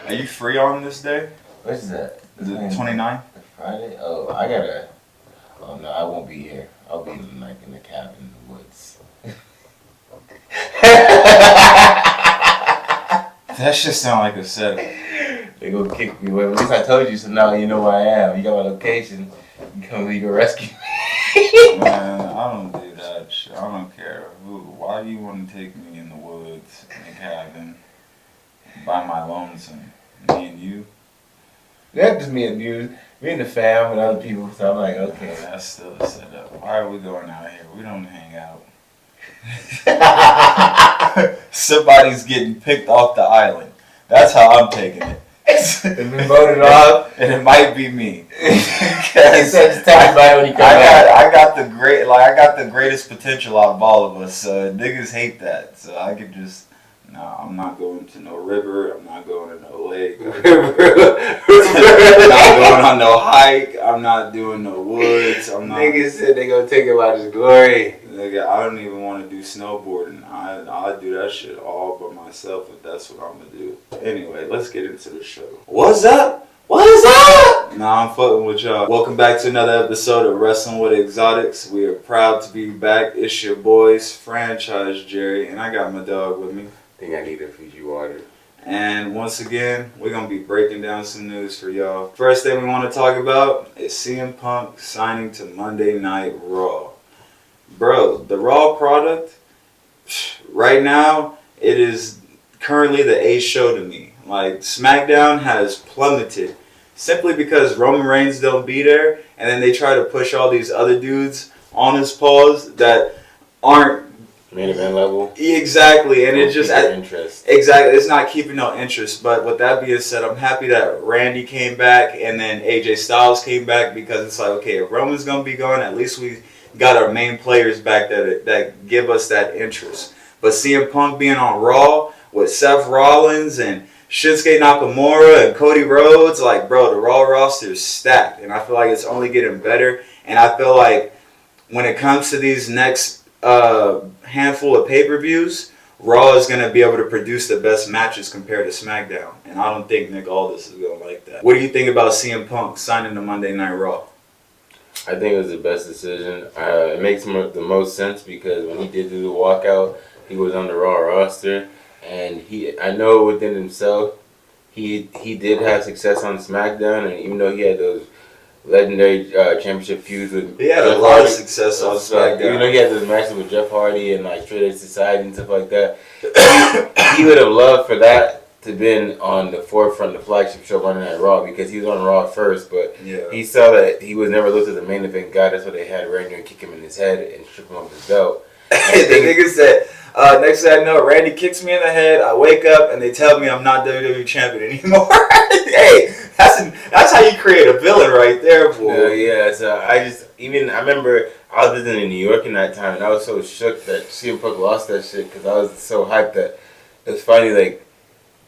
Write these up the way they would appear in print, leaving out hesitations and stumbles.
Are you free on this day? What's that? The 29th? Friday? Oh, I gotta. Oh no, I won't be here. I'll be like in the cabin in the woods. That shit sound like a setup. They gonna kick me. Well, at least I told you, so now you know where I am. You got my location. You can rescue me. Man, I don't do that shit. I don't care. Why do you want to take me in the woods, in a cabin, by my lonesome? Me and you? That's just me and you. Me and the fam and other people. So I'm like, okay. That's still a setup. Why are we going out here? We don't hang out. Somebody's getting picked off the island. That's how I'm taking it. It's been voted off, and it might be me. I got the greatest potential out of all of us. So niggas hate that. So I could just. No, I'm not going to no river. I'm not going to no lake. I'm not going on no hike. I'm not doing no woods. I'm not. Niggas said they gonna take him out of his glory. Nigga, I don't even want to do snowboarding. I do that shit all by myself if that's what I'm gonna do. Anyway, let's get into the show. What's up? What is up? Nah, I'm fucking with y'all. Welcome back to another episode of Wrestling with Exotics. We are proud to be back. It's your boys, Franchise Jerry, and I got my dog with me. I think I need to feed you water. And once again, we're going to be breaking down some news for y'all. First thing we want to talk about is CM Punk signing to Monday Night Raw. Bro, the Raw product, right now, it is currently the A show to me. Like, SmackDown has plummeted simply because Roman Reigns don't be there, and then they try to push all these other dudes on his paws that aren't main event level. Exactly, and it just interest. Exactly, it's not keeping no interest. But with that being said, I'm happy that Randy came back and then AJ Styles came back because it's like, okay, if Roman's gonna be gone, at least we got our main players back that give us that interest. But CM Punk being on Raw with Seth Rollins and Shinsuke Nakamura and Cody Rhodes, like, bro, the Raw roster is stacked, and I feel like it's only getting better. And I feel like when it comes to these next handful of pay-per-views, Raw is going to be able to produce the best matches compared to SmackDown. And I don't think Nick Aldis is going to like that. What do you think about CM Punk signing to Monday Night Raw? I think it was the best decision. It makes the most sense because when he did do the walkout, he was on the Raw roster. And I know within himself, he did have success on SmackDown. And even though he had those legendary championship feuds with he had a lot of success on SmackDown. Even though he had those matches with Jeff Hardy and like Straight Edge Society and stuff like that, he would have loved for that to been on the forefront, the flagship show Monday Night Raw, because he was on Raw first. But he saw that he was never looked as the main event guy. That's why they had Randy kick him in his head and strip him off his belt. The nigga said, next thing I know, Randy kicks me in the head. I wake up and they tell me I'm not WWE champion anymore. Hey, that's how you create a villain right there, boy. Yeah. So I remember I was visiting in New York in that time, and I was so shook that CM Punk lost that shit because I was so hyped that it was finally like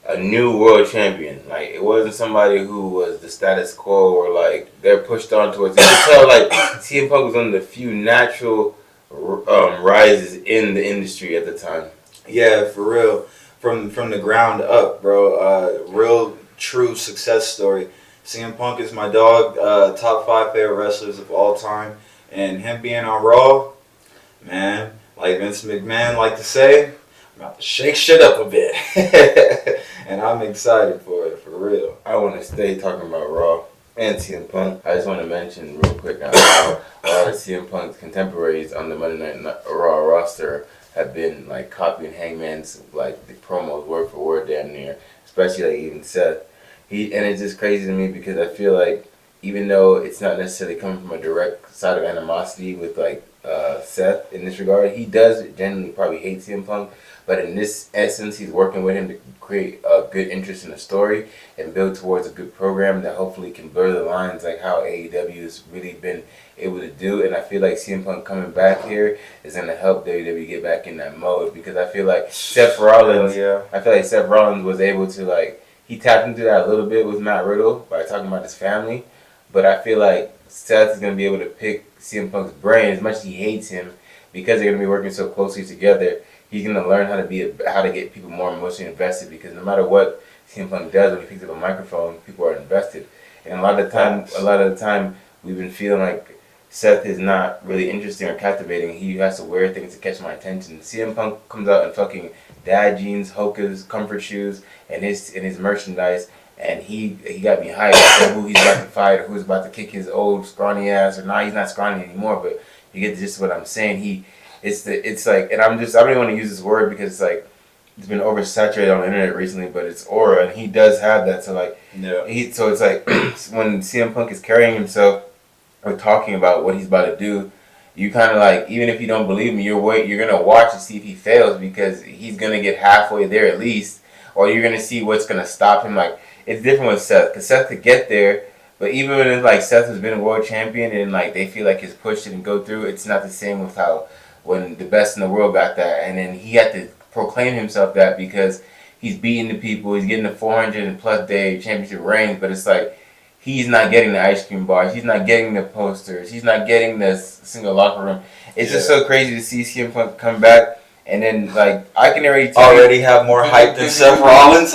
a new world champion. Like, it wasn't somebody who was the status quo or like they're pushed on towards. You could tell like CM Punk was one of the few natural rises in the industry at the time. Yeah, for real. From the ground up, bro. Real true success story. CM Punk is my dog. Top 5 favorite wrestlers of all time. And him being on Raw, man, like Vince McMahon like to say, I'm about to shake shit up a bit. And I'm excited for it, for real. I want to stay talking about Raw and CM Punk. I just want to mention real quick how a lot of CM Punk's contemporaries on the Monday Night Raw roster have been like copying Hangman's like the promos word for word damn near, especially like even Seth. And it's just crazy to me because I feel like even though it's not necessarily coming from a direct side of animosity with like Seth in this regard, he does genuinely probably hate CM Punk. But in this essence, he's working with him to create a good interest in the story and build towards a good program that hopefully can blur the lines like how AEW has really been able to do. And I feel like CM Punk coming back here is going to help WWE get back in that mode because I feel like Seth Rollins was able to like, he tapped into that a little bit with Matt Riddle by talking about his family. But I feel like Seth is going to be able to pick CM Punk's brain as much as he hates him because they're going to be working so closely together. he's gonna learn how to get people more emotionally invested, because no matter what CM Punk does, when he picks up a microphone, people are invested. And a lot of the time, we've been feeling like Seth is not really interesting or captivating. He has to wear things to catch my attention. CM Punk comes out in fucking dad jeans, Hoka's, comfort shoes, and his merchandise, and he got me hyped for who he's about to fight or who's about to kick his old scrawny ass. Or he's not scrawny anymore, but you get just what I'm saying. It's like, and I don't even want to use this word because it's like it's been oversaturated on the internet recently, but it's aura, and he does have that. So like, so it's like when CM Punk is carrying himself or talking about what he's about to do, you kind of like, even if you don't believe me, you're gonna watch to see if he fails, because he's gonna get halfway there at least, or you're gonna see what's gonna stop him. Like, it's different with Seth, because Seth could get there, but even when it's like Seth has been a world champion and like they feel like his push didn't go through, it's not the same with how when the best in the world got that, and then he had to proclaim himself that because he's beating the people, he's getting the 400+ day championship reigns, but it's like, he's not getting the ice cream bars. He's not getting the posters. He's not getting the single locker room. It's just so crazy to see CM Punk come back, and then like I can already tell have more hype than Seth Rollins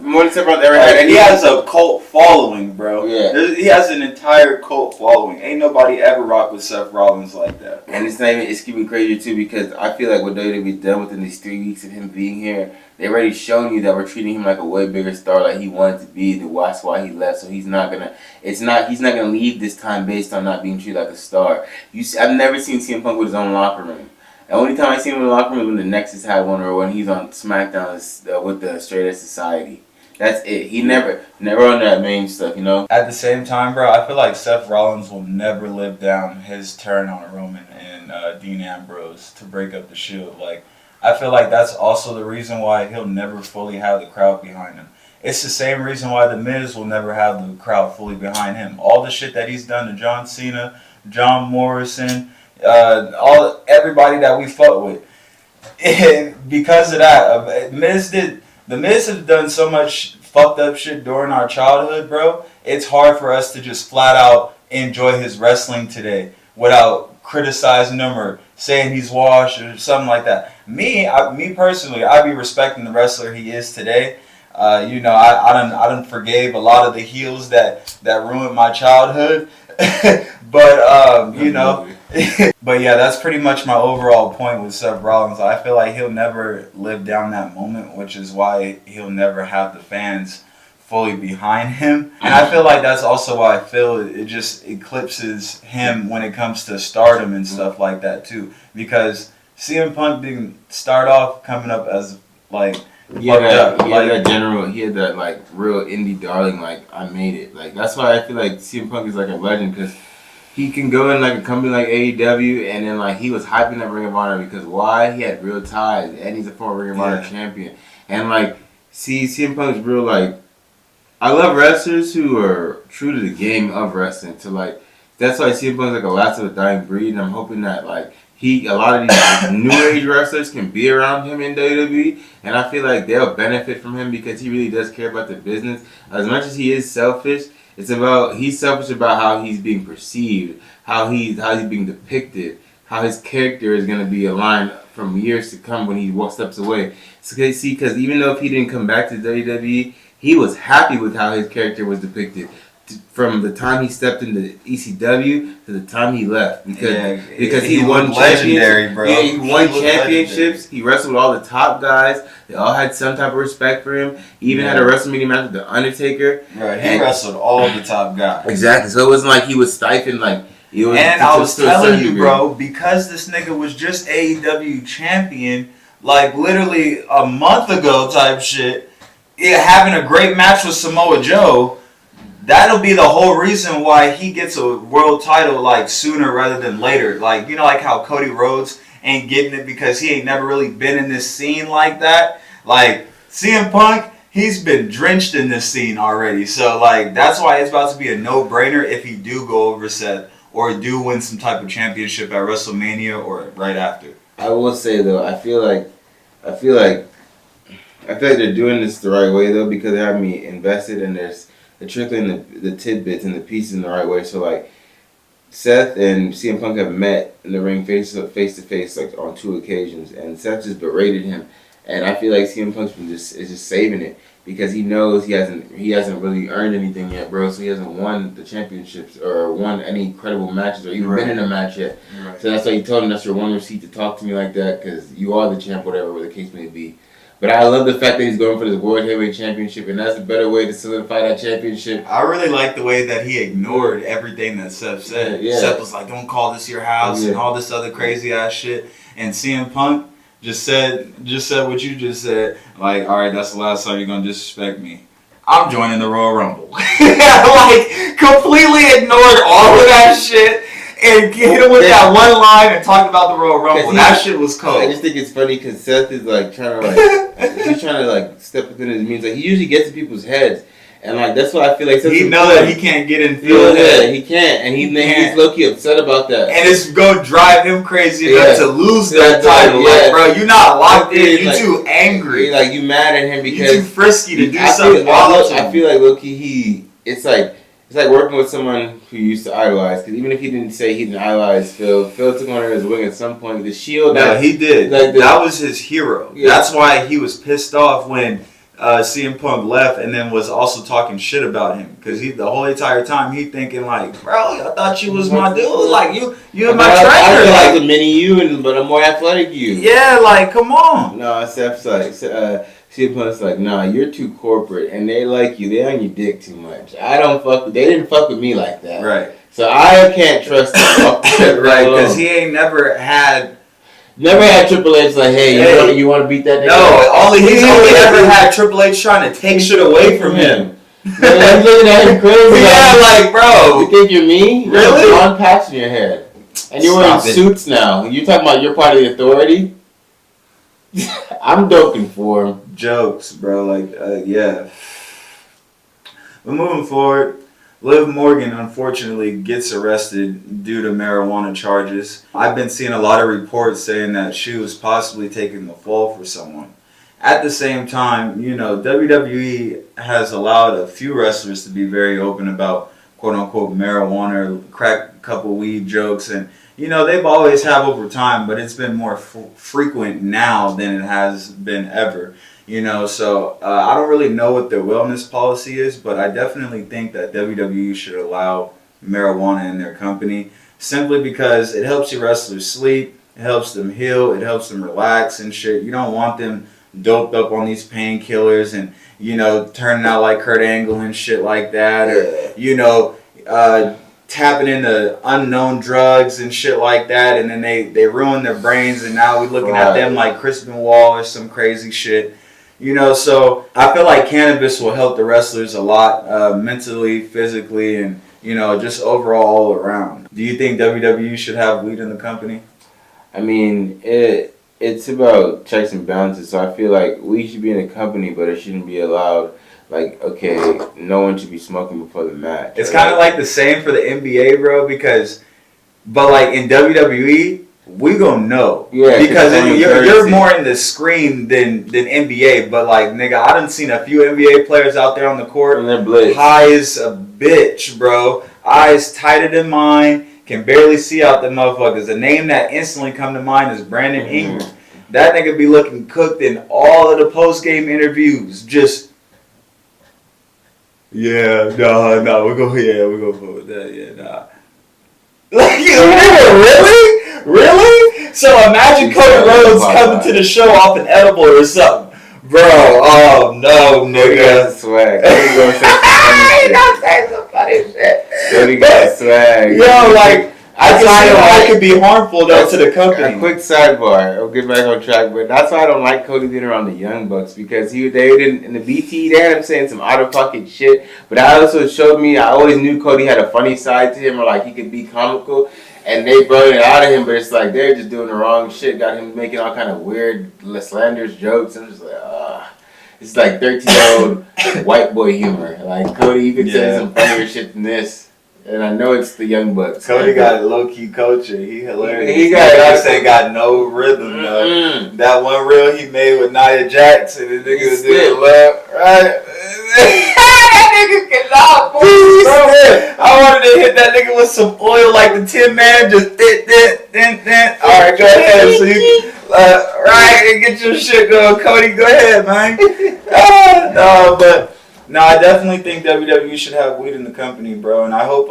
more than Seth Rollins ever had. And he has a cult following, bro. Yeah, he has an entire cult following. Ain't nobody ever rocked with Seth Rollins like that. And it's keeping crazy too, because I feel like what WWE's done within these 3 weeks of him being here, they already shown you that we're treating him like a way bigger star, like he wanted to be. That's why he left. So he's not gonna leave this time based on not being treated like a star. I've never seen CM Punk with his own locker room. The only time I seen him in the locker room was when the Nexus had one, or when he's on SmackDown with the Straight Edge Society. That's it. He never on that main stuff, you know. At the same time, bro, I feel like Seth Rollins will never live down his turn on Roman and Dean Ambrose to break up the Shield. Like, I feel like that's also the reason why he'll never fully have the crowd behind him. It's the same reason why The Miz will never have the crowd fully behind him. All the shit that he's done to John Cena, John Morrison, everybody that we fuck with. And because of that, The Miz has done so much fucked up shit during our childhood, bro. It's hard for us to just flat out enjoy his wrestling today without criticizing him or saying he's washed or something like that. Me personally, I be respecting the wrestler he is today. I done forgave a lot of the heels that ruined my childhood. But but yeah, that's pretty much my overall point with Seth Rollins. I feel like he'll never live down that moment, which is why he'll never have the fans fully behind him. And I feel like that's also why I feel it just eclipses him when it comes to stardom and stuff like that too. Because CM Punk didn't start off coming up as like he had that like real indie darling, like I made it. Like that's why I feel like CM Punk is like a legend, because he can go in like a company like AEW, and then like he was hyping that Ring of Honor because why? He had real ties, and he's a former Ring of Honor champion. And like, CM Punk's real like, I love wrestlers who are true to the game of wrestling. So like, that's why CM Punk's like a last of a dying breed, and I'm hoping that like a lot of these new age wrestlers can be around him in WWE, and I feel like they'll benefit from him because he really does care about the business. As much as he is selfish, he's selfish about how he's being perceived, how he's being depicted, how his character is going to be aligned from years to come when he steps away. So see, because even though if he didn't come back to WWE, he was happy with how his character was depicted from the time he stepped into ECW to the time he left, because he won legendary, bro. Yeah, he won championships. Legendary. He wrestled with all the top guys. They all had some type of respect for him. He even had a WrestleMania match with The Undertaker. Right, he wrestled all the top guys. Exactly. So it wasn't like he was stifling like. I was telling you, bro, because this nigga was just AEW champion, like literally a month ago type shit, having a great match with Samoa Joe. That'll be the whole reason why he gets a world title like sooner rather than later. Like, you know, like how Cody Rhodes ain't getting it because he ain't never really been in this scene like that. Like, CM Punk, he's been drenched in this scene already. So, like, that's why it's about to be a no-brainer if he do go over Seth or do win some type of championship at WrestleMania or right after. I will say, though, I feel like they're doing this the right way, though, because they have me invested, and they're trickling the tidbits and the pieces in the right way. So, like, Seth and CM Punk have met in the ring face to face like on 2 occasions, and Seth just berated him, and I feel like CM Punk is just saving it because he knows he hasn't really earned anything yet, bro. So he hasn't won the championships or won any credible matches or even been in a match yet. Right. So that's why he told him that's your one receipt to talk to me like that because you are the champ, whatever the case may be. But I love the fact that he's going for this World Heavyweight Championship, and that's a better way to solidify that championship. I really like the way that he ignored everything that Seth said. Yeah. Seth was like, "Don't call this your house," and all this other crazy ass shit. And CM Punk just said what you just said. Like, all right, that's the last time you're gonna disrespect me. I'm joining the Royal Rumble. Like, completely ignored all of that shit. And hit him with that one line and talked about the Royal Rumble. That shit was cold. I just think it's funny because Seth is like trying to he's trying to like step within his means. Like he usually gets in people's heads, and like that's why I feel like he knows that he can't get in Phil's head. He can't, and he's low key upset about that. And it's gonna drive him crazy enough to lose that title. Yeah. Like, bro, you're not locked in. You're too angry. Like you mad at him because you're too frisky to do something. I feel like low key it's like working with someone who you used to idolize. Because even if he didn't say he didn't idolize Phil took on his wing at some point. The Shield. No, he did. Like that was his hero. Yeah. That's why he was pissed off when CM Punk left and then was also talking shit about him. Because the whole entire time he thinking like, bro, I thought you was my dude. Like, you're my trainer. I feel like a mini you, but a more athletic you. Yeah, like, come on. No, Seth's like... CM Punk's like, nah, you're too corporate, and they like you. They on your dick too much. They didn't fuck with me like that. Right. So I can't trust them. Right, because he ain't never had Triple H like, hey, you want to beat that nigga? No, he's only ever had Triple H trying to take shit away from him. I'm looking at him crazy. Yeah, like, bro. You think you're me? Really? You have one patch in your head. And you're wearing suits now. You're talking about you're part of the authority? I'm joking for him. Jokes, bro. Like, yeah. But moving forward, Liv Morgan unfortunately gets arrested due to marijuana charges. I've been seeing a lot of reports saying that she was possibly taking the fall for someone. At the same time, WWE has allowed a few wrestlers to be very open about quote-unquote marijuana, crack a couple weed jokes, and they've always have over time, but it's been more frequent now than it has been ever. So I don't really know what their wellness policy is, but I definitely think that WWE should allow marijuana in their company simply because it helps your wrestlers sleep, it helps them heal, it helps them relax and shit. You don't want them doped up on these painkillers and, turning out like Kurt Angle and shit like that, or, tapping into unknown drugs and shit like that, and then they ruin their brains, and now we're looking at them like Chris Benoit or some crazy shit. So I feel like cannabis will help the wrestlers a lot, mentally, physically, and, just overall all around. Do you think WWE should have weed in the company? I mean, it's about checks and balances, so I feel like we should be in a company, but it shouldn't be allowed. Like, okay, no one should be smoking before the match. It's kind of like the same for the NBA, bro, but like in WWE, we gonna know. Yeah, because you're more in the screen than NBA, but like, nigga, I done seen a few NBA players out there on the court, and they're blitzed. High as a bitch, bro. Eyes tighter than mine, can barely see out the motherfuckers. The name that instantly come to mind is Brandon Ingram. That nigga be looking cooked in all of the post-game interviews, just... Yeah, no, we're gonna go with that. Yeah, nah. Like, really? So imagine Cody Rhodes coming to the show off an edible or something, bro. Oh no, nigga. Cody got swag. Cody gonna say some funny shit. Cody got swag. Yo, like. I can see how it could be harmful though to the company. A quick sidebar. I'll get back on track, but that's why I don't like Cody being around the Young Bucks because they didn't in the BT they had him saying some out of pocket shit. But that also showed me I always knew Cody had a funny side to him or like he could be comical, and they brought it out of him. But it's like they're just doing the wrong shit. Got him making all kind of weird slanderous jokes. I'm just like, it's like 13-year-old white boy humor. Like Cody, you could say some funnier shit than this. And I know it's the Young Bucks. Cody got low-key culture. He hilarious. He got ain't got no rhythm, though. That one reel he made with Nia Jax, and the nigga was doing left, right? That nigga cannot move. I wanted to hit that nigga with some oil like the Tin Man, just then. All right, go ahead. So you, right, and get your shit going. Cody, go ahead, man. No, I definitely think WWE should have weed in the company, bro. And I hope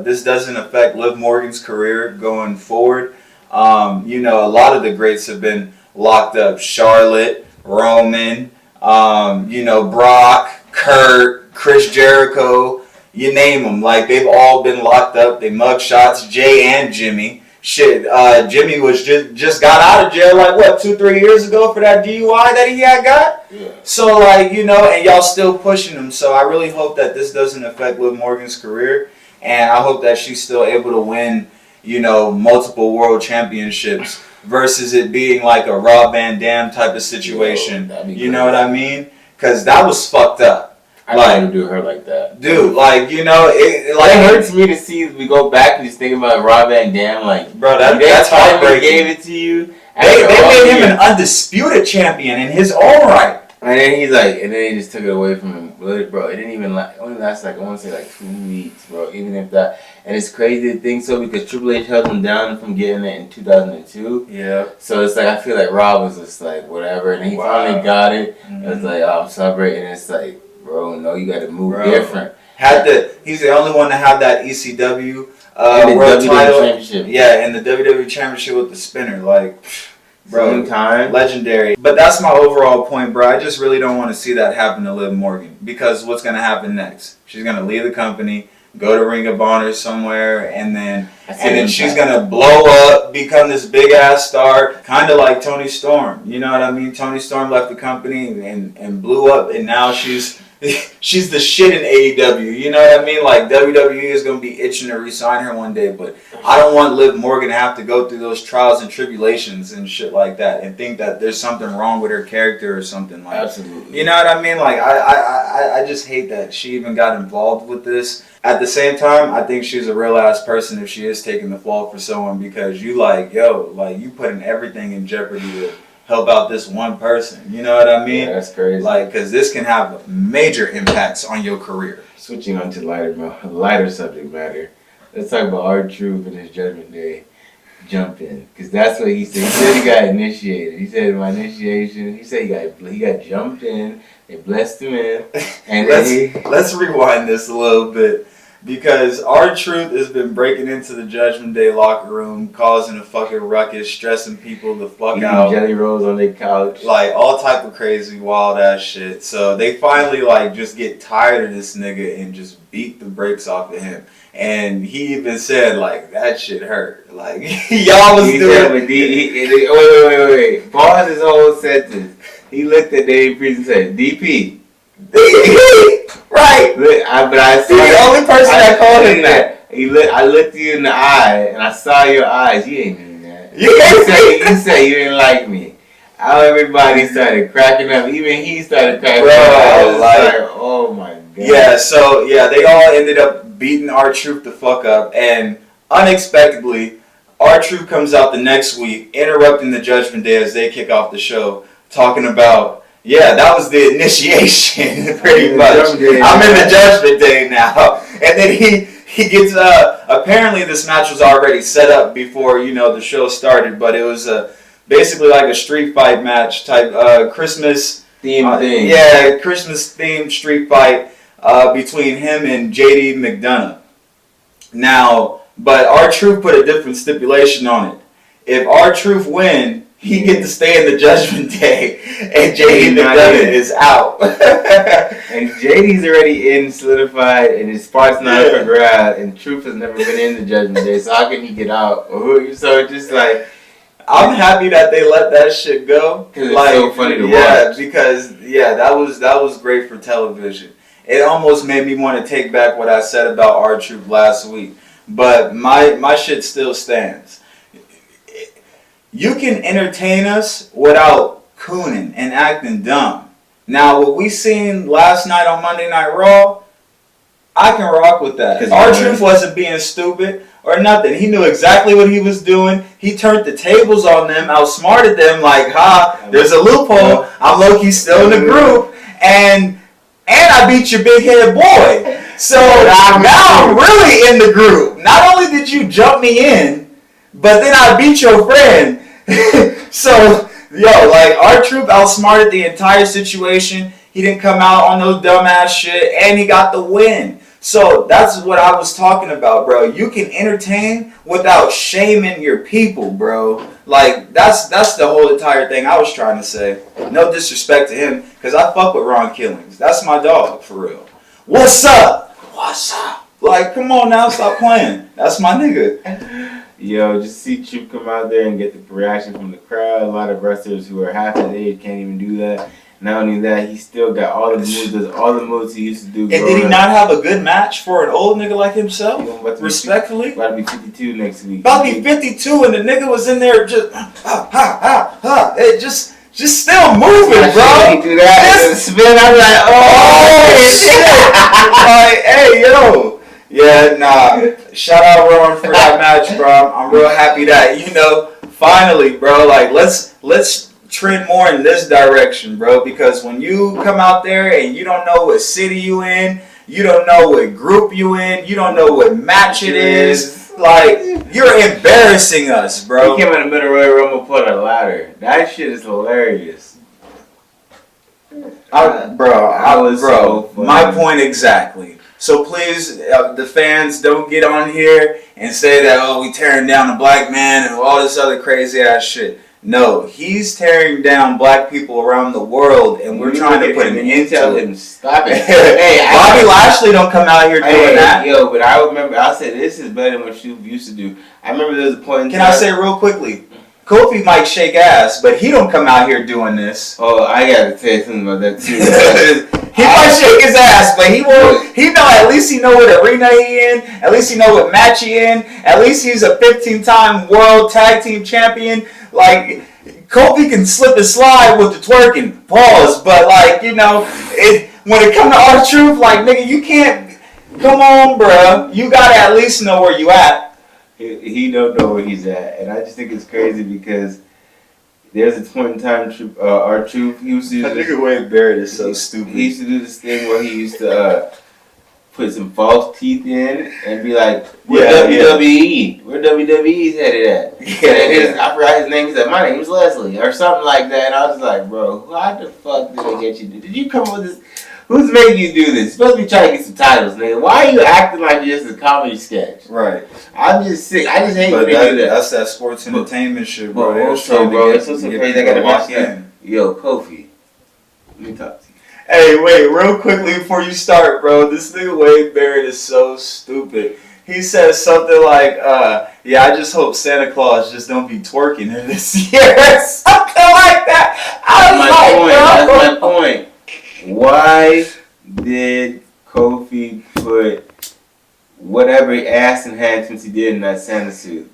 this doesn't affect Liv Morgan's career going forward. You know, a lot of the greats have been locked up. Charlotte, Roman, you know, Brock, Kurt, Chris Jericho, you name them. Like, they've all been locked up. They mug shots, Jay and Jimmy. Shit, Jimmy was just got out of jail like what 2-3 years ago for that DUI that he had got. Yeah. So like, you know, and y'all still pushing him. So I really hope that this doesn't affect Liv Morgan's career, and I hope that she's still able to win, you know, multiple world championships versus it being like a Rob Van Dam type of situation. You know what I mean? Because that was fucked up. I like to do her like that, dude. Like, you know, it hurts me to see we go back and just think about Rob Van Dam. Like, bro, that's heartbreaking. Gave it to you. They made him an undisputed champion in his own right. And then he's like, and then he just took it away from him, bro. It didn't even only last like I want to say like 2 weeks, bro. Even if that, and it's crazy to think so because Triple H held him down from getting it in 2002. Yeah. So it's like I feel like Rob was just like whatever, and he finally got it. Mm-hmm. It was like, oh, I'm celebrating. It's like, bro, no, you got to move different. He's the only one to have that ECW world title. Championship. Yeah, and the WWE Championship with the spinner, like, bro, time legendary. But that's my overall point, bro. I just really don't want to see that happen to Liv Morgan because what's gonna happen next? She's gonna leave the company, go to Ring of Honor somewhere, and then she's gonna blow up, become this big ass star, kind of like Toni Storm. You know what I mean? Toni Storm left the company and blew up, and now she's the shit in AEW. You know what I mean? Like, WWE is gonna be itching to re-sign her one day, but I don't want Liv Morgan to have to go through those trials and tribulations and shit like that, and think that there's something wrong with her character or something like. Absolutely. You know what I mean? Like, I just hate that she even got involved with this. At the same time, I think she's a real ass person if she is taking the fall for someone because you you putting everything in jeopardy to help out this one person. You know what I mean? Yeah, that's crazy. Like, because this can have major impacts on your career. Switching on to lighter subject matter. Let's talk about R-Truth and his Judgment Day jump in, because that's what he said. He said he got initiated. He said my initiation. He said he got jumped in. They blessed him in. And let's rewind this a little bit. Because R-Truth has been breaking into the Judgment Day locker room, causing a fucking ruckus, stressing people the fuck out. Jelly rolls on their couch. Like, all type of crazy, wild ass shit. So they finally, just get tired of this nigga and just beat the brakes off of him. And he even said, that shit hurt. Like, y'all was doing... Wait. Pause his whole sentence. He looked at Dave Priest and said, DP. Right. But I saw the only person that called him that. I looked you in the eye and I saw your eyes. You ain't mean that. You said you didn't like me. How everybody started cracking up. Even he started cracking up. I was like, oh my god. Yeah. So they all ended up beating R-Truth the fuck up, and unexpectedly, R-Truth comes out the next week, interrupting the Judgment Day as they kick off the show, talking about. Yeah, that was the initiation, pretty much. I'm in the Judgment Day now. And then he gets, apparently this match was already set up before, the show started, but it was basically like a street fight match type, Christmas theme thing. Yeah, Christmas themed street fight between him and JD McDonough. Now, but R-Truth put a different stipulation on it. If R-Truth win, he get to stay in the Judgment Day, and JD McDonough is out. And JD's already in, solidified, and his spot's not for grab, and Truth has never been in the Judgment Day, so how can he get out? So just I'm happy that they let that shit go. Because it's so funny to watch. Yeah, because that was great for television. It almost made me want to take back what I said about R-Truth last week, but my shit still stands. You can entertain us without cooning and acting dumb. Now, what we seen last night on Monday Night Raw, I can rock with that. R-Truth wasn't being stupid or nothing. He knew exactly what he was doing. He turned the tables on them, outsmarted them like, there's a loophole. I'm low-key still in the group. And I beat your big head boy. So now I'm really in the group. Not only did you jump me in, but then I beat your friend. So, like, R-Truth outsmarted the entire situation. He didn't come out on no dumbass shit, and he got the win. So that's what I was talking about, bro. You can entertain without shaming your people, bro. Like, that's the whole entire thing I was trying to say. No disrespect to him, because I fuck with Ron Killings. That's my dog, for real. What's up? What's up? Like, come on now, stop playing. That's my nigga. Yo, just see Troop come out there and get the reaction from the crowd. A lot of wrestlers who are half his age can't even do that. Not only that, he still got all the moves, does all the moves he used to do. And did he not have a good match for an old nigga like himself? Respectfully? About to be 52 next week. About to be 52 and the nigga was in there just, it just still moving, bro. He do that and spin, I'm like, oh shit. Like, hey, yo. Yeah, nah. Shout out Rowan for that match, bro. I'm real happy that, finally, bro, like, let's trend more in this direction, bro, because when you come out there and you don't know what city you in, you don't know what group you in, you don't know what match it is, like, you're embarrassing us, bro. He came in the middle of the Royal Rumble, put a ladder. That shit is hilarious. My point exactly. So please, the fans, don't get on here and say that, we tearing down a black man and all this other crazy ass shit. No, he's tearing down black people around the world, and we're trying to put an end to it. Stop it. Hey, Bobby Lashley don't come out here doing that. Yo, but I remember, I said this is better than what you used to do. I remember there was a point in time. Can I say real quickly? Kofi might shake ass, but he don't come out here doing this. Oh, I gotta tell you something about that too. He might shake his ass, but he won't. He know, at least he know what arena he in. At least he know what match he in. At least he's a 15-time world tag team champion. Like, Kofi can slip and slide with the twerking. Pause. But, like, when it come to R-Truth, like, nigga, you can't. Come on, bruh. You gotta at least know where you at. He don't know where he's at, and I just think it's crazy because there's a point in time, R-Truth, he used to do this. Nigga Wade Barrett is so stupid. He used to do this thing where he used to put some false teeth in and be like, "We're WWE. Where WWE's headed at?" I forgot his name. He said, "My name's Leslie," or something like that. And I was like, "Bro, how the fuck did they get you? Did you come up with this? Who's making you do this? You're supposed to be trying to get some titles, nigga. Why are you acting like you're just a comedy sketch?" Right. I'm just sick. I just hate when they do that. That's that sports entertainment shit, bro. Bro, it's so crazy. I gotta watch that. Yo, Kofi, let me talk to you. Hey, wait, real quickly before you start, bro. This nigga Wade Barrett is so stupid. He says something like, I just hope Santa Claus just don't be twerking here this year. Something like that. That's my point. Why did Kofi put whatever ass enhancements he did in that Santa suit?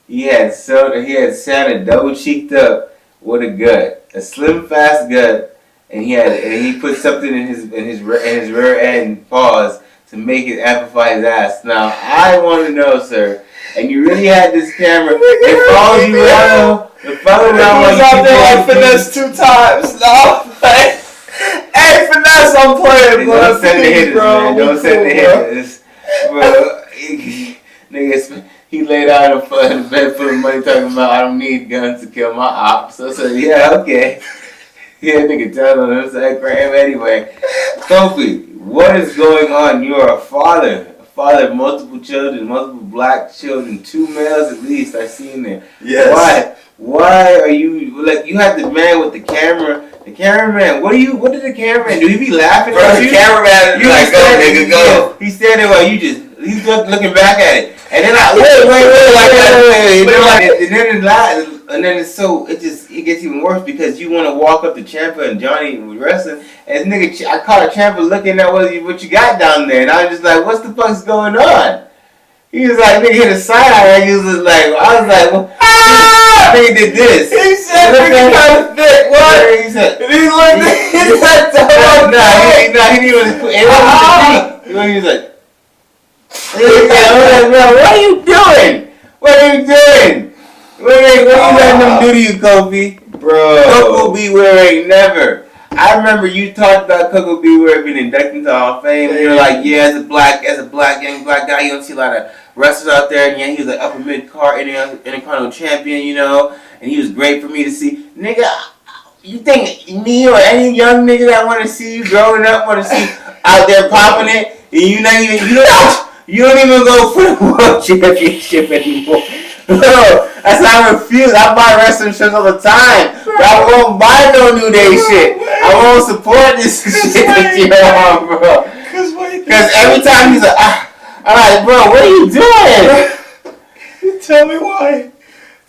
He had Santa double cheeked up with a gut, a slim fast gut, and he put something in his rear end paws to make it amplify his ass. Now I want to know, sir, and you really had this camera. It follows you around. It follows around while you out there like Finesse 2 times. No, hey, Finesse, I'm playing, bro. Don't send the hitters, man. Don't send the hitters. Bro, nigga, he laid out in the bed full of money talking about, "I don't need guns to kill my ops." So I said, yeah, okay. Yeah, nigga telling him, say, crap. Anyway, Kofi, what is going on? You are a father of multiple children, multiple black children, 2 males at least. I seen there. Yes. Why are you, like, you had the man with the camera. The cameraman, what did the cameraman do? He be laughing at you? The cameraman, you like, go, nigga, go. He's standing while he's looking back at it. And then and then it gets even worse because you want to walk up to Ciampa and Johnny with wrestling, and I caught Ciampa looking at what you got down there, and I was just like, what the fuck's going on? He was like, nigga hit a side eye, he was like, I was like, well, nigga did this. He said, nigga kind of thick, what? He said, he looked at he said, he didn't even, it wasn't the thing. He was like, What are you doing? What are you doing? What are you letting them do to you, Kofi? Bro. Coco Beware ain't never. I remember you talked about Coco Beware being inducted into the Hall of Fame. And you're like, yeah, as a young black guy, you don't see a lot of wrestlers out there. And yeah, he was like upper mid card Intercontinental champion, you know, and he was great for me to see. Nigga, you think me or any young nigga that want to see you growing up want to see out there popping it, and you don't even go for the world championship anymore? Bro, that's how I refuse. I buy wrestling shirts all the time, but I won't buy no New Day shit. I won't support this shit that you're on, bro. Because every time he's like, I'm like, bro, what are you doing? Tell me why.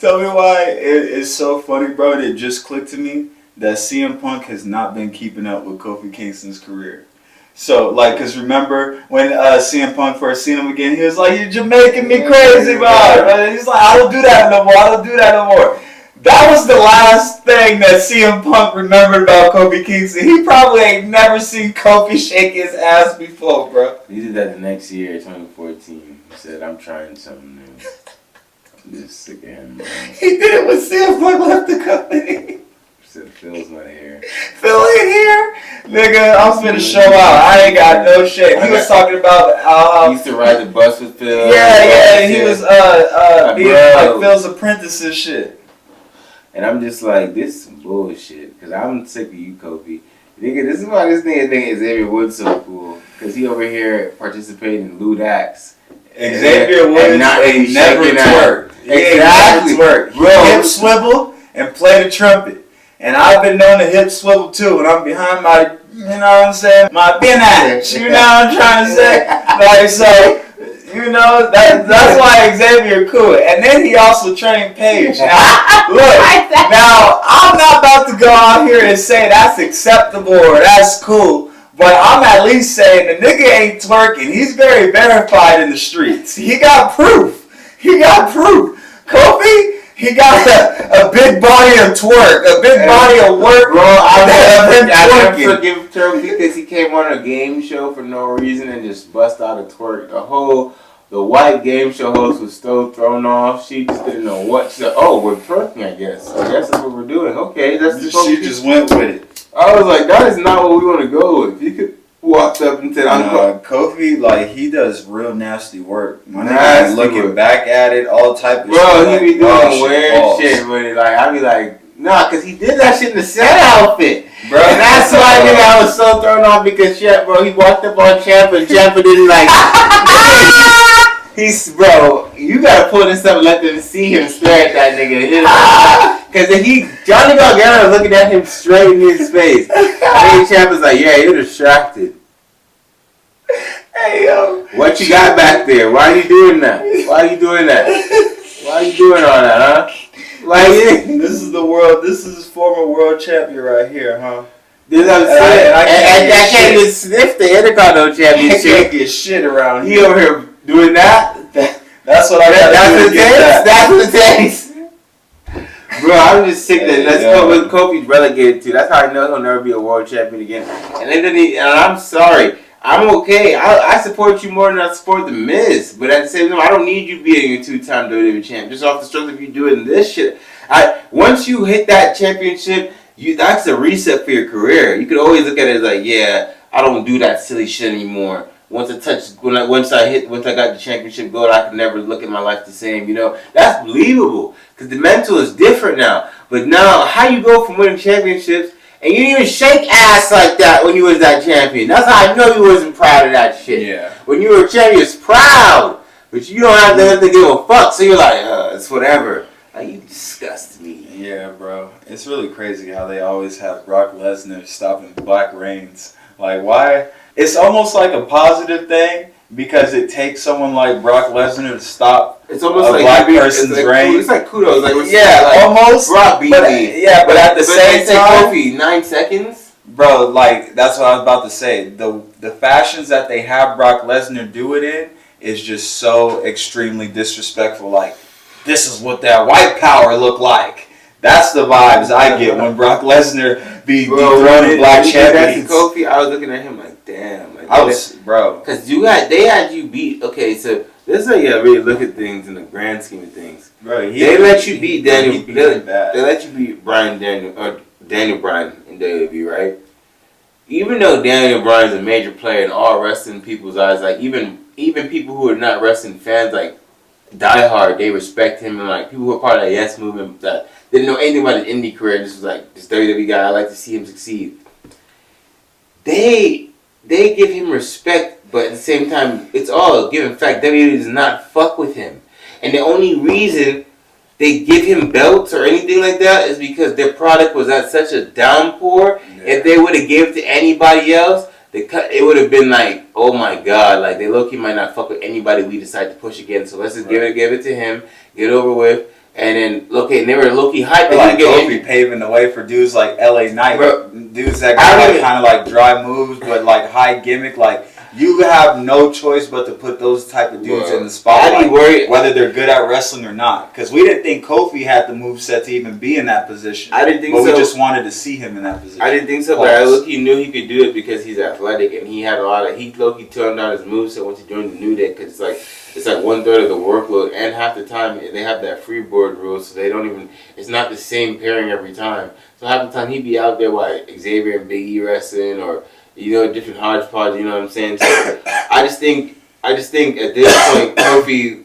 It's so funny, bro. It just clicked to me that CM Punk has not been keeping up with Kofi Kingston's career. So, because remember when CM Punk first seen him again, he was like, "You're making me crazy, bro." He's like, "I don't do that no more. That was the last thing that CM Punk remembered about Kofi Kingston. He probably ain't never seen Kofi shake his ass before, bro. He did that the next year, 2014. He said, I'm trying something new. I'm just sick of him, bro. He did it when CM Punk left the company. Said Phil's not here. Phil ain't here? Nigga, I'm finna show out. I ain't got no shit. He was talking about he used to ride the bus with Phil. Yeah, he was being like Phil's apprentice and shit. And I'm just like, this is some bullshit. Because I'm sick of you, Kofi. Nigga, this is why this nigga Xavier Woods so cool. Because he over here participating in lewd acts. Xavier Woods ain't never twerked. Exactly. Bro, hip swivel and play the trumpet. And I've been known to hip swivel too when I'm behind my, you know what I'm saying, my binatch, you know what I'm trying to say? Like, so, you know, that's why Xavier cool. And then he also trained Paige. Now, look, now, I'm not about to go out here and say that's acceptable or that's cool, but I'm at least saying the nigga ain't twerking. He's very verified in the streets. He got proof. Kofi, he got a big body of twerk, a big body of work. Bro, I never forgive Turk because he came on a game show for no reason and just bust out a twerk. The white game show host was still thrown off. She just didn't know what. She said, "Oh, we're twerking, I guess. I guess that's what we're doing." Okay, that's the She just went with it. I was like, that is not what we want to go with. You could walk up and said, Kofi, like, he does real nasty work. My Nasty nigga looking work. back at it, all type of shit. Bro, he be doing like, weird shit, but I be like, nah, because he did that shit in the set outfit. Bro, And that's why I was so thrown off because Champ, bro, he walked up on Champ and Champ didn't like. Bro, you gotta pull this up and let them see him stare at that nigga. Because Johnny Gargano looking at him straight in his face. And Champ was like, yeah, you're distracted. Hey, yo. What you got back there? Why are you doing that? Why are you doing all that, huh? This is former world champion right here, huh? This is what I'm saying. I can't even sniff the Intercontinental Championship. I can't get shit around He here. over here doing that? That's what I got to do. That's what it takes. Bro, I'm just sick that that's what Kofi's relegated to. That's how I know he'll never be a world champion again. And I'm sorry. I'm okay. I support you more than I support The Miz. But at the same time, I don't need you being a 2-time WWE champ. Just off the strength of you doing this shit. Once you hit that championship, that's a reset for your career. You could always look at it as like, yeah, I don't do that silly shit anymore. Once I got the championship gold, I could never look at my life the same. You know, that's believable because the mental is different now. But now, how you go from winning championships and you didn't even shake ass like that when you was that champion? That's how I know you wasn't proud of that shit. Yeah. When you were a champion, it's proud, but you don't have to give a fuck. So you're like, it's whatever. Like, you disgust me. Yeah, bro. It's really crazy how they always have Brock Lesnar stopping Black Reigns. Like, why? It's almost like a positive thing because it takes someone like Brock Lesnar to stop It's almost a like black person's reign. It's like kudos. Like, almost. Brock beat me. But at the same time, Kofi, 9 seconds. Bro, like, that's what I was about to say. The fashions that they have Brock Lesnar do it in is just so extremely disrespectful. Like, this is what that white power look like. That's the vibes I get when Brock Lesnar be dethroning black champions. Kofi, I was looking at him like, damn. Like, I was, bro. Because they had you beat. Okay, so this is how you really look at things in the grand scheme of things. Bro, They let you beat Daniel. They bad. let you beat Daniel Bryan in WWE, right? Even though Daniel Bryan's a major player in all wrestling people's eyes, like even people who are not wrestling fans, like diehard, they respect him, and like people who are part of that Yes movement that didn't know anything about his indie career, just was like this WWE guy. I like to see him succeed. They give him respect, but at the same time, it's all a given fact. WWE does not fuck with him, and the only reason they give him belts or anything like that is because their product was at such a downpour. Yeah. If they would have given it to anybody else, it would have been like, oh my god, like they low-key might not fuck with anybody we decide to push again. So let's just give it to him, get over with, and then and they were low-key hyped. Like Kofi paving the way for dudes like LA Knight, dudes that got kind of like dry moves but like high gimmick, like. You have no choice but to put those type of dudes in the spotlight, whether they're good at wrestling or not. Because we didn't think Kofi had the moveset to even be in that position. I didn't think so. But we just wanted to see him in that position. I didn't think so, but I low-key knew he could do it because he's athletic and he had a lot of. He low-key toned down his moveset once he joined the New Day because it's like 1/3 of the workload, and half the time they have that freeboard rule, so they don't even. It's not the same pairing every time. So half the time he'd be out there while Xavier and Big E wrestling or. Different hodgepodge, you know what I'm saying? So I just think at this point, Kofi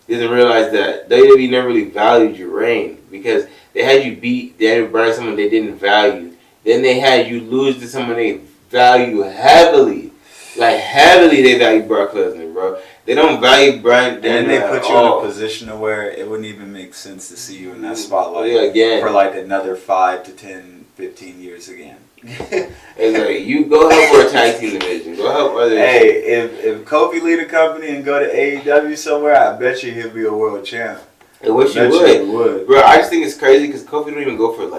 doesn't realize that WWE never really valued your reign because they had you beat Daniel Bryan, someone they didn't value. Then they had you lose to someone they value heavily. Like, heavily they value Brock Lesnar, bro. They don't value Bryan. And then they put you in a position to where it wouldn't even make sense to see you in that spotlight for like another 5 to 10, 15 years again. It's like, you go help for a tag team division. Go help others. Hey, if Kofi lead a company and go to AEW somewhere, I bet you he'll be a world champ. I wish he would. Bro, I just think it's crazy because Kofi don't even go for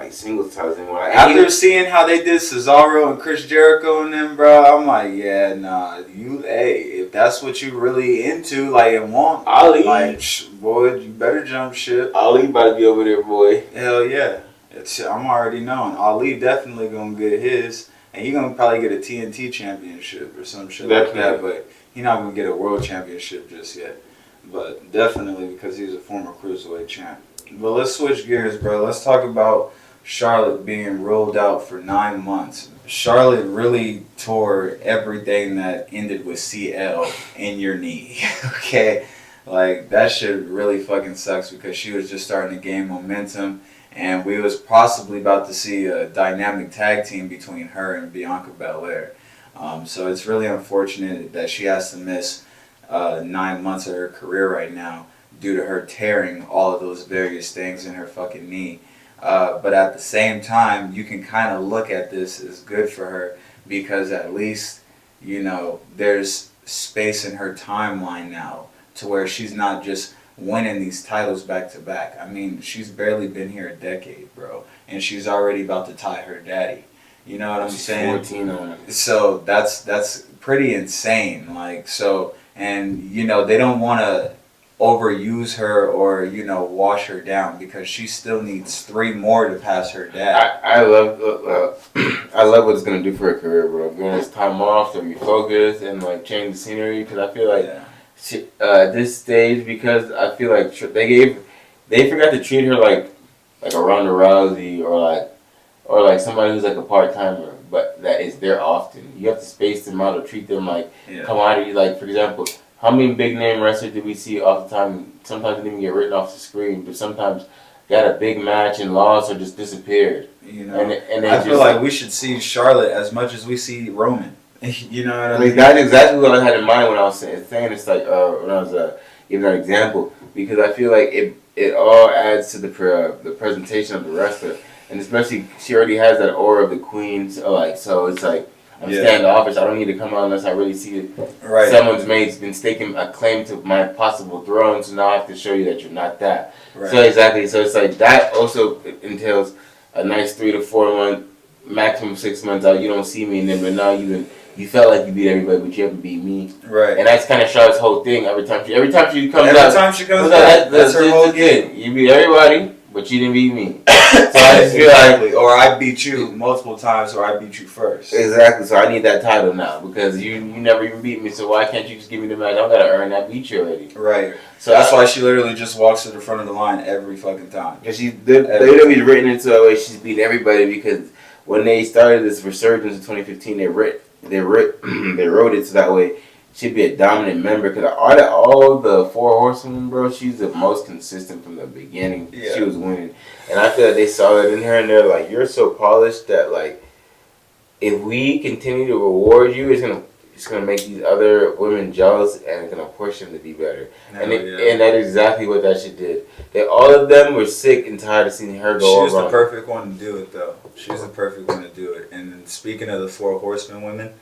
singles titles anymore. After seeing how they did Cesaro and Chris Jericho and them, bro, I'm like, yeah, nah. If that's what you really into, like, and want, Ali, boy, you better jump ship. Ali about to be over there, boy. Hell yeah. I'm already knowing. Ali definitely gonna get his, and he gonna probably get a TNT championship or some shit like that. But he not gonna get a world championship just yet. But definitely because he's a former cruiserweight champ. But let's switch gears, bro. Let's talk about Charlotte being rolled out for 9 months. Charlotte really tore everything that ended with CL in your knee. Okay, like that shit really fucking sucks because she was just starting to gain momentum. And we was possibly about to see a dynamic tag team between her and Bianca Belair. So it's really unfortunate that she has to miss 9 months of her career right now due to her tearing all of those various things in her fucking knee. But at the same time, you can kind of look at this as good for her because at least, there's space in her timeline now to where she's not just winning these titles back to back. I mean, she's barely been here a decade, bro, and she's already about to tie her daddy. You know what I'm saying? 14 on it. So that's pretty insane. And they don't want to overuse her or wash her down because she still needs 3 more to pass her dad. I love what it's gonna do for her career, bro. Giving us time off to refocus and change the scenery because I feel like. Yeah. At this stage, because I feel like they forgot to treat her like a Ronda Rousey or like somebody who's like a part-timer, but that is there often. You have to space them out or treat them like commodity. Like, for example, how many big name wrestlers do we see all the time? Sometimes they didn't even get written off the screen, but sometimes got a big match and lost or just disappeared. And I feel like we should see Charlotte as much as we see Roman. You know what I mean? That's exactly what I had in mind when I was saying it's like when I was giving that example because I feel like it all adds to the presentation of the wrestler and especially she already has that aura of the queen so it's like I'm standoffish. I don't need to come out unless I really see it. Right. Someone's been staking a claim to my possible throne, so now I have to show you that you're not that. Right. So exactly. So it's like that also entails a nice 3 to 4 month, maximum 6 months out. You don't see me, and then but now you felt like you beat everybody, but you haven't beat me. Right. And that's kind of Charlotte's whole thing. Every time she comes out, that's her whole game. You beat everybody, but you didn't beat me. So I just feel like, or I beat you multiple times, or I beat you first. exactly. So I need that title now because you never even beat me. So why can't you just give me the match? I don't gotta earn that. Beat you already. Right. So That's why she literally just walks to the front of the line every fucking time. Because WWE's written into a way she's beat everybody because when they started this resurgence in 2015, they wrote it so that way she'd be a dominant member. Because all the four horsewomen, bro, she's the most consistent from the beginning. Yeah. She was winning, and I feel like they saw that in her, and they're like, "You're so polished that like, if we continue to reward you, it's gonna make these other women jealous, and it's gonna push them to be better." And that's exactly what that shit did. All of them were sick and tired of seeing her go. She was the perfect one to do it, though. She was the perfect one to do it. And speaking of the four horsemen women,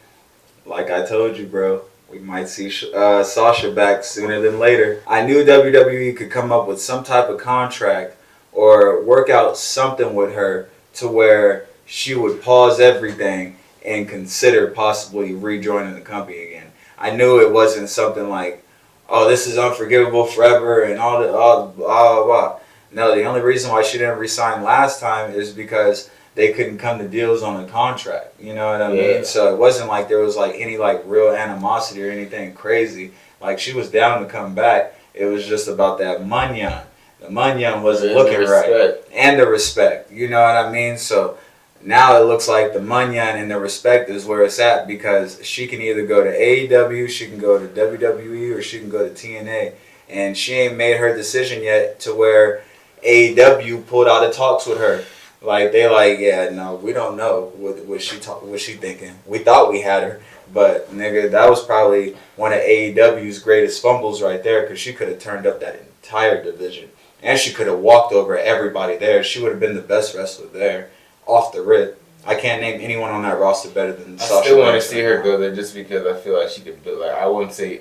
like I told you, bro, we might see Sasha back sooner than later. I knew WWE could come up with some type of contract or work out something with her to where she would pause everything and consider possibly rejoining the company again. I knew it wasn't something like, oh, this is unforgivable forever and all blah, blah. No, the only reason why she didn't resign last time is because they couldn't come to deals on the contract. You know what I mean? So it wasn't like there was like any like real animosity or anything crazy. Like she was down to come back. It was just about that munyan. The munyan wasn't looking right. And the respect. You know what I mean? So now it looks like the munyan and the respect is where it's at because she can either go to AEW, she can go to WWE, or she can go to TNA. And she ain't made her decision yet to where AEW pulled out of talks with her. Like they like, yeah, no, we don't know what she thinking. We thought we had her, but nigga, that was probably one of AEW's greatest fumbles right there because she could have turned up that entire division and she could have walked over everybody there. She would have been the best wrestler there, off the rip. I can't name anyone on that roster better than Sasha. I still want to see her go there just because I feel like she could build. Like I want to see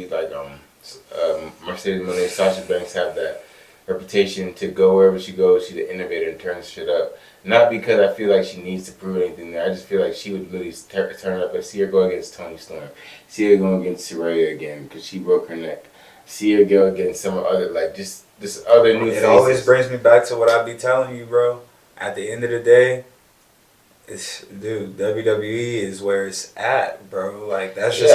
like Mercedes Moné, Sasha Banks have that reputation to go wherever she goes. She's an innovator and turns shit up. Not because I feel like she needs to prove anything there. I just feel like she would literally turn up and see her go against Toni Storm. See her go against Saraya again because she broke her neck. See her go against some other, like, just this other new It always brings me back to what I be telling you, bro. At the end of the day, WWE is where it's at, bro. Like that's just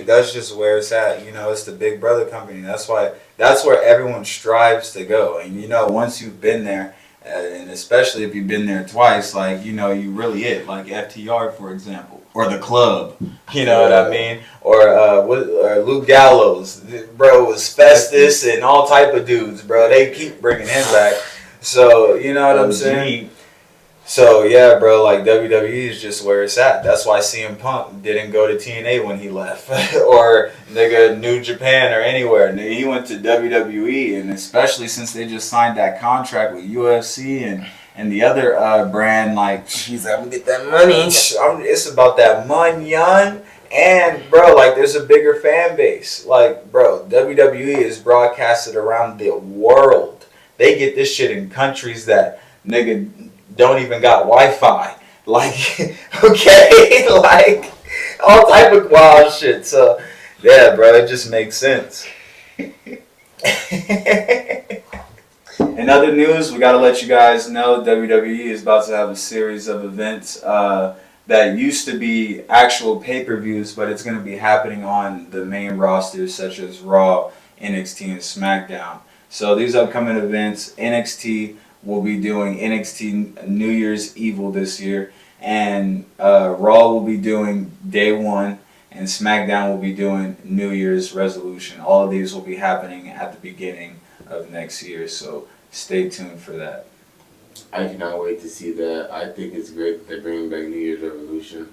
that's just where it's at. You know, it's the Big Brother company. That's where everyone strives to go. And you know, once you've been there, and especially if you've been there twice, like you know, you really it. Like FTR, for example, or the Club. You know what I mean? Or Luke Gallows, bro, was Festus and all type of dudes, bro. They keep bringing him back. So you know what I'm saying? So yeah, bro, like WWE is just where it's at. That's why CM Punk didn't go to TNA when he left, or nigga New Japan or anywhere. Nigga, he went to WWE, and especially since they just signed that contract with UFC and the other brand, like she's like, I'm gonna get that money. It's about that money, and bro, like there's a bigger fan base. Like bro, WWE is broadcasted around the world. They get this shit in countries that nigga don't even got Wi-Fi. Like, okay, like all type of wild shit. So, yeah, bro, it just makes sense. In other news, we gotta let you guys know WWE is about to have a series of events that used to be actual pay-per-views, but it's gonna be happening on the main rosters such as Raw, NXT, and SmackDown. So these upcoming events, NXT will be doing NXT New Year's Evil this year, and Raw will be doing Day One, and SmackDown will be doing New Year's Resolution. All of these will be happening at the beginning of next year, so stay tuned for that. I cannot wait to see that. I think it's great that they're bringing back New Year's Revolution.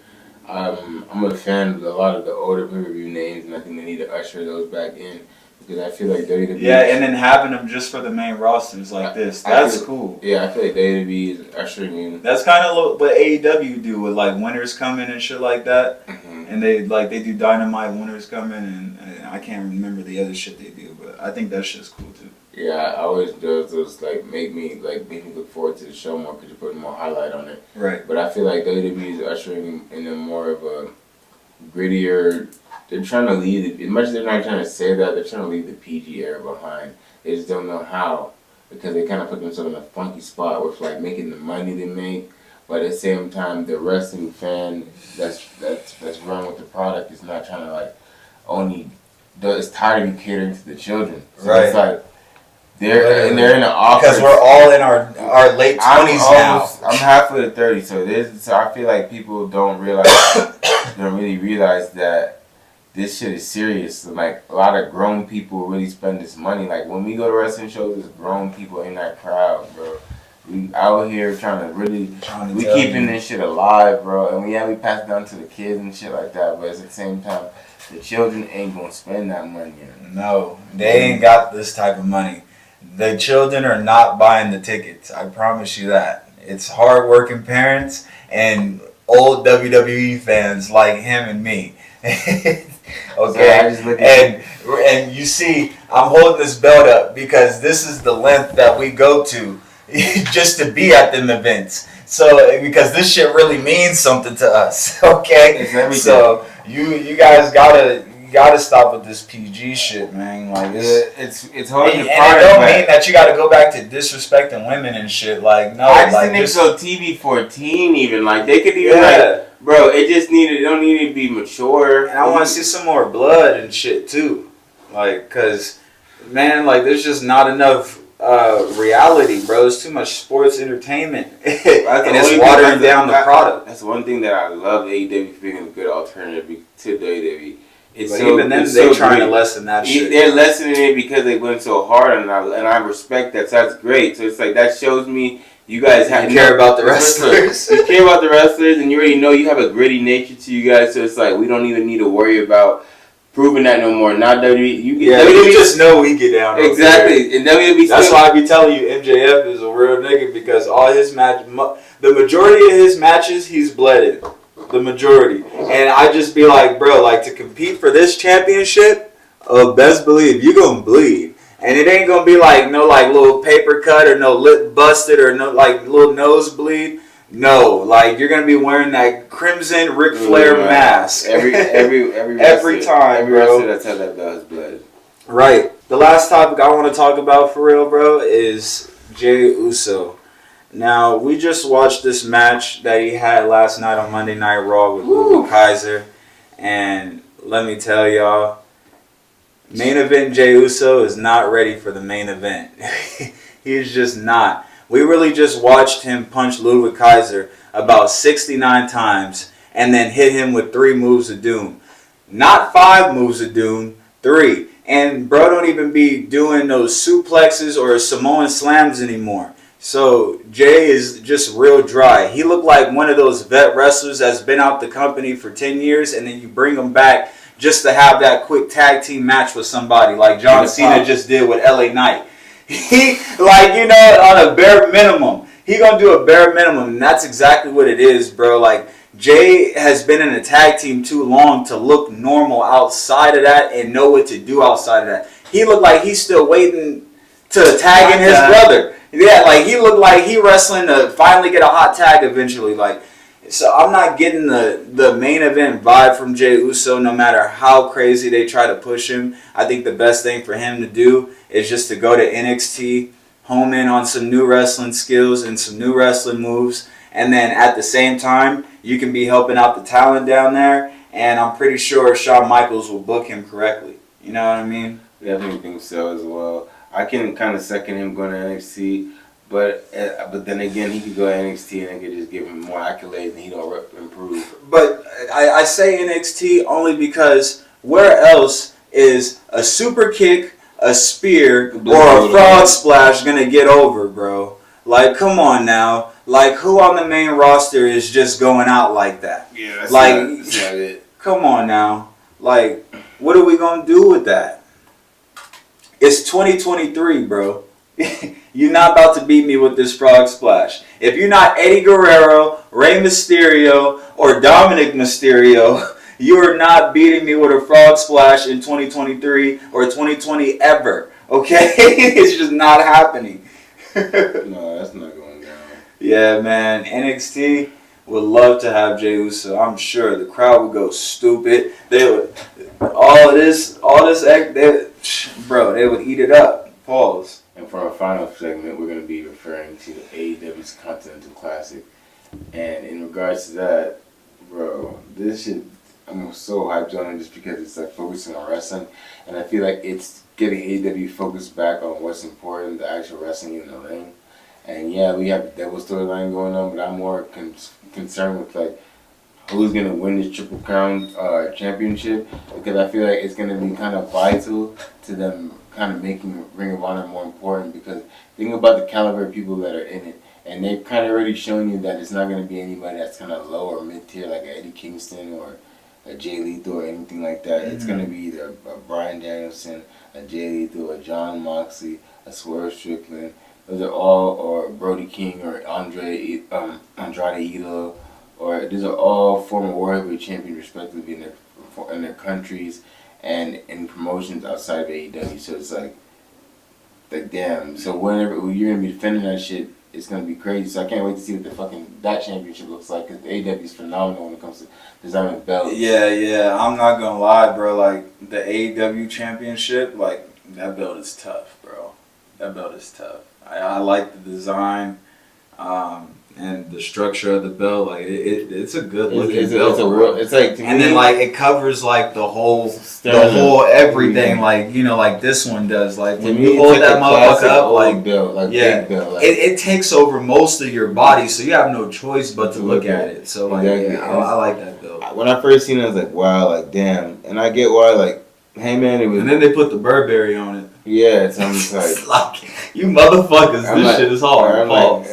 I'm a fan of a lot of the older pay-per-view names, and I think they need to usher those back in. Because I feel like WWE... Yeah, and then having them just for the main rosters like this. That's cool. Yeah, I feel like WWE is ushering in... That's kind of what AEW do with like winners coming and shit like that. Mm-hmm. And they do Dynamite winners coming and I can't remember the other shit they do, but I think that shit's cool too. Yeah, I always do those like make me look forward to the show more because you're putting more highlight on it. Right. But I feel like WWE is ushering in a more of a grittier... They're trying to leave, as much as they're not trying to say that, they're trying to leave the PG era behind. They just don't know how. because they kind of put themselves in a funky spot with like making the money they make, but at the same time the wrestling fan that's run with the product is not trying to like it's tired of you catering to the children. So right. It's like they're in an awkward, because we're all in our late 20s now. I'm halfway to 30, so I feel like people don't really realize that this shit is serious. Like a lot of grown people really spend this money. Like when we go to wrestling shows, there's grown people in that crowd, bro. We out here trying to keeping this shit alive, bro. And we pass it down to the kids and shit like that. But at the same time, the children ain't gonna spend that money. No, they ain't got this type of money. The children are not buying the tickets. I promise you that. It's hard-working parents and old WWE fans like him and me. Okay, So and you see, I'm holding this belt up because this is the length that we go to just to be at them events. So because this shit really means something to us. Okay, so you guys gotta stop with this PG shit, man. Like it's hard to and it don't mean that you gotta go back to disrespecting women and shit. Like no, I just like think so. TV 14 even like they could even like, bro. It don't need to be mature. And I want to see some more blood and shit too, like, cause man, like there's just not enough reality, bro. It's too much sports entertainment, and it's watering down the product. That's one thing that I love AEW being a good alternative to WWE. But even then, they're trying to lessen that shit. They're lessening it because they went so hard, and I respect that. So that's great. So it's like that shows me you guys care about the wrestlers. You care about the wrestlers, and you already know you have a gritty nature to you guys. So it's like we don't even need to worry about proving that no more. Not WWE. WWE just know we get down. Exactly, and WWE. That's why I be telling you, MJF is a real nigga because all his the majority of his matches, he's bled in. The majority. And I just be like, bro, like to compete for this championship, best believe you gonna bleed. And it ain't gonna be like no like little paper cut or no lip busted or no like little nosebleed. No, like you're gonna be wearing that crimson Ric Flair mask every time, every bro. wrestler that's had that best blood. Right. The last topic I want to talk about for real, bro, is Jey Uso. Now, we just watched this match that he had last night on Monday Night Raw with Ludwig Kaiser. And let me tell y'all, main event Jey Uso is not ready for the main event. He's just not. We really just watched him punch Ludwig Kaiser about 69 times and then hit him with 3 moves of doom. Not 5 moves of doom, 3. And bro don't even be doing those suplexes or Samoan slams anymore. So Jey is just real dry. He looked like one of those vet wrestlers that's been out the company for 10 years and then you bring him back just to have that quick tag team match with somebody like John Cena just did with LA Knight. He, like, you know, on a bare minimum. He gonna do a bare minimum, and that's exactly what it is, bro. Like, Jey has been in a tag team too long to look normal outside of that and know what to do outside of that. He looked like he's still waiting to tag in his brother. Yeah, like he looked like he wrestling to finally get a hot tag eventually. Like, so I'm not getting the main event vibe from Jey Uso no matter how crazy they try to push him. I think the best thing for him to do is just to go to NXT, home in on some new wrestling skills and some new wrestling moves. And then at the same time, you can be helping out the talent down there. And I'm pretty sure Shawn Michaels will book him correctly. You know what I mean? Definitely think so as well. I can kind of second him going to NXT, but then again, he could go to NXT and they could just give him more accolades and he don't improve. But I say NXT only because where else is a super kick, a spear, or a frog splash gonna get over, bro? Like, come on now. Like, who on the main roster is just going out like that? Yeah, that's like, not it. Come on now. Like, what are we gonna do with that? It's 2023, bro. You're not about to beat me with this frog splash. If you're not Eddie Guerrero, Rey Mysterio, or Dominic Mysterio, you are not beating me with a frog splash in 2023 or 2020 ever. Okay? It's just not happening. No, that's not going down. Yeah, man. NXT would love to have Jey Uso. I'm sure the crowd would go stupid. They would, all this, bro, they would eat it up. Pause. And for our final segment, we're going to be referring to AEW's Continental Classic. And in regards to that, bro, this shit, I'm so hyped on it just because it's like focusing on wrestling. And I feel like it's getting AEW focused back on what's important, the actual wrestling in the ring. And yeah, we have the Devil storyline going on, but I'm more concerned with like who's gonna win this Triple Crown championship, because I feel like it's gonna be kind of vital to them kind of making Ring of Honor more important, because think about the caliber of people that are in it, and they've kind of already shown you that it's not gonna be anybody that's kind of low or mid tier like Eddie Kingston or a Jay Lethal or anything like that. It's gonna be either a Bryan Danielson, a Jay Lethal, a John Moxley, a Swerve Strickland. Those are all, or Brody King or Andrade Elo, or these are all former World Heavyweight champions respectively in their countries and in promotions outside of AEW. So it's like damn. So whenever you're gonna be defending that shit, it's gonna be crazy. So I can't wait to see what that championship looks like, because AEW is phenomenal when it comes to designing belts. Yeah. I'm not gonna lie, bro. Like the AEW championship, like that belt is tough, bro. That belt is tough. I like the design, and the structure of the belt. Like it's a good looking belt. It's like, to and me, then like it covers like the whole everything. Like like this one does. Like when you hold that motherfucker up, like belt, like yeah, big belt, like, it takes over most of your body, so you have no choice but to look at it. So like exactly. I like that belt. When I first seen it, I was like, wow, like damn, and I get why, like, hey man, it was. And then they put the Burberry on it. Yeah, so I'm just like, you motherfuckers, this shit is hard. I'm like,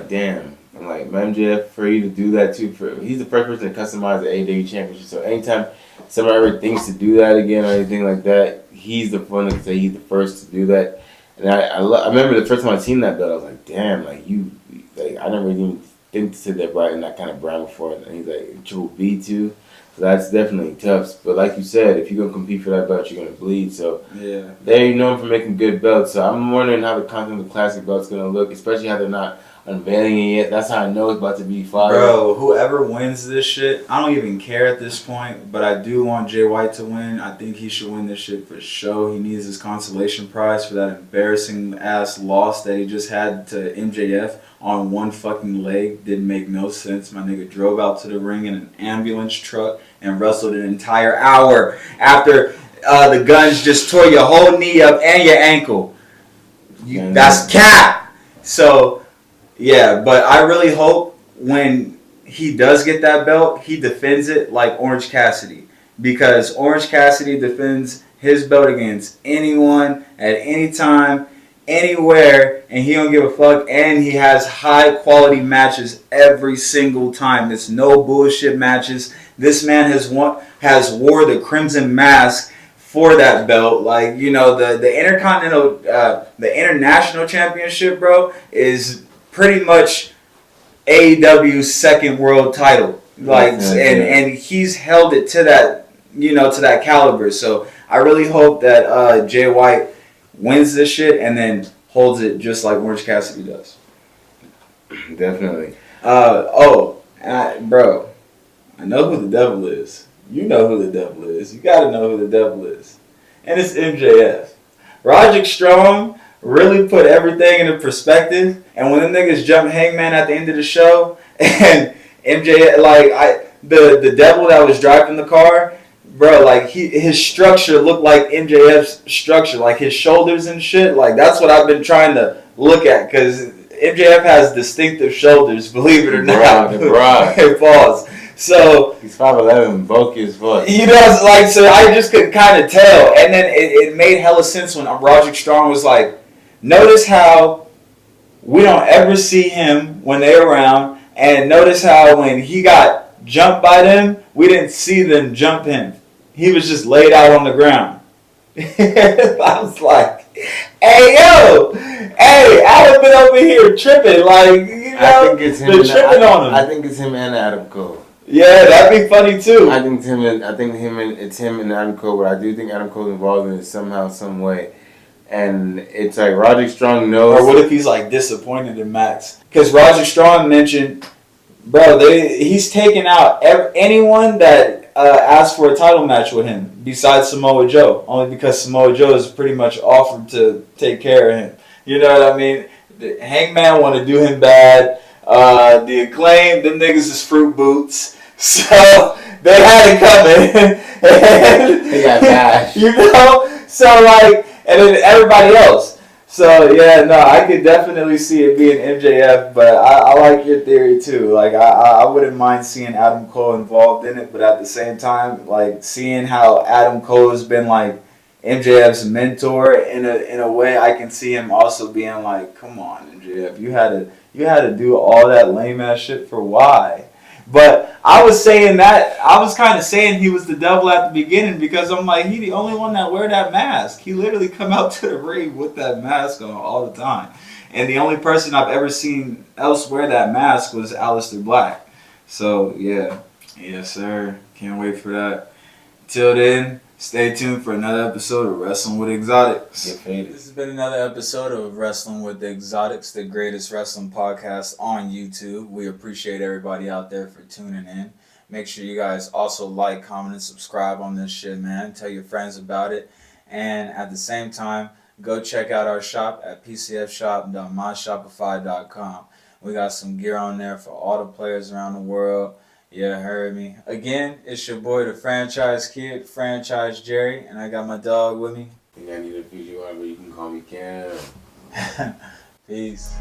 damn. I'm like, MJF, for you to do that too, he's the first person to customize the AEW championship. So anytime somebody ever thinks to do that again or anything like that, he's the one that say he's the first to do that. And I remember the first time I seen that belt, I was like, damn, like I never even think to sit there right in that kind of brand before. And he's like, Triple B too. So that's definitely tough. But like you said, if you're going to compete for that belt, you're going to bleed. So yeah, they're known for making good belts. So I'm wondering how the Continental Classic belt's going to look, especially how they're not unveiling it yet. That's how I know it's about to be fire. Bro, whoever wins this shit, I don't even care at this point, but I do want Jay White to win. I think he should win this shit for sure. He needs his consolation prize for that embarrassing ass loss that he just had to MJF on one fucking leg. Didn't make no sense. My nigga drove out to the ring in an ambulance truck and wrestled an entire hour after the guns just tore your whole knee up and your ankle. That's cap. So yeah, but I really hope when he does get that belt, he defends it like Orange Cassidy. Because Orange Cassidy defends his belt against anyone, at any time, anywhere, and he don't give a fuck, and he has high quality matches every single time. It's no bullshit matches. This man has wore the Crimson Mask for that belt. Like, the Intercontinental, the International Championship, bro, is pretty much AEW's second world title. Like, and he's held it to that, to that caliber. So I really hope that Jay White wins this shit and then holds it just like Orange Cassidy does. Definitely. Bro, I know who the devil is. You know who the devil is. You gotta know who the devil is. And it's MJF. Roderick Strong really put everything into perspective. And when the niggas jump Hangman at the end of the show, and MJF, the devil that was driving the car, bro, like his structure looked like MJF's structure, like his shoulders and shit. Like that's what I've been trying to look at, because MJF has distinctive shoulders, believe it or not. It falls. So he's 5'11", bulky as fuck. So I just could kind of tell, and then it made hella sense when Roderick Strong was like, notice how we don't ever see him when they're around, and notice how when he got jumped by them, we didn't see them jump him. He was just laid out on the ground. I was like, hey, yo! Hey, Adam been over here tripping. Like, I think it's him on him. I think it's him and Adam Cole. Yeah, that'd be funny too. It's him and Adam Cole, but I do think Adam Cole's involved in it somehow, some way. And it's like Roderick Strong knows. Or what if he's like disappointed in Max? Because Roderick Strong mentioned, bro, he's taking out anyone that asked for a title match with him besides Samoa Joe, only because Samoa Joe is pretty much offered to take care of him. You know what I mean? The Hangman want to do him bad. The Acclaim, them niggas is fruit boots. So they had it coming. They got bashed. You know? So like, and then everybody else. So yeah, no, I could definitely see it being MJF, but I like your theory too. Like I wouldn't mind seeing Adam Cole involved in it, but at the same time, like seeing how Adam Cole has been like MJF's mentor in a way, I can see him also being like, come on, MJF, you had to do all that lame ass shit for why? But I was kind of saying he was the devil at the beginning because I'm like, he the only one that wear that mask. He literally come out to the ring with that mask on all the time. And the only person I've ever seen else wear that mask was Aleister Black. So, yeah. Yes, sir. Can't wait for that. Till then, stay tuned for another episode of Wrestling with Exotics. Get faded. This has been another episode of Wrestling with the Exotics, the greatest wrestling podcast on YouTube. We appreciate everybody out there for tuning in. Make sure you guys also like, comment, and subscribe on this shit, man. Tell your friends about it. And at the same time, go check out our shop at pcfshop.myshopify.com. We got some gear on there for all the players around the world. Yeah, heard me. Again, it's your boy, the Franchise Kid, Franchise Jerry, and I got my dog with me. You got need a PG1, but you can call me Cam. Peace.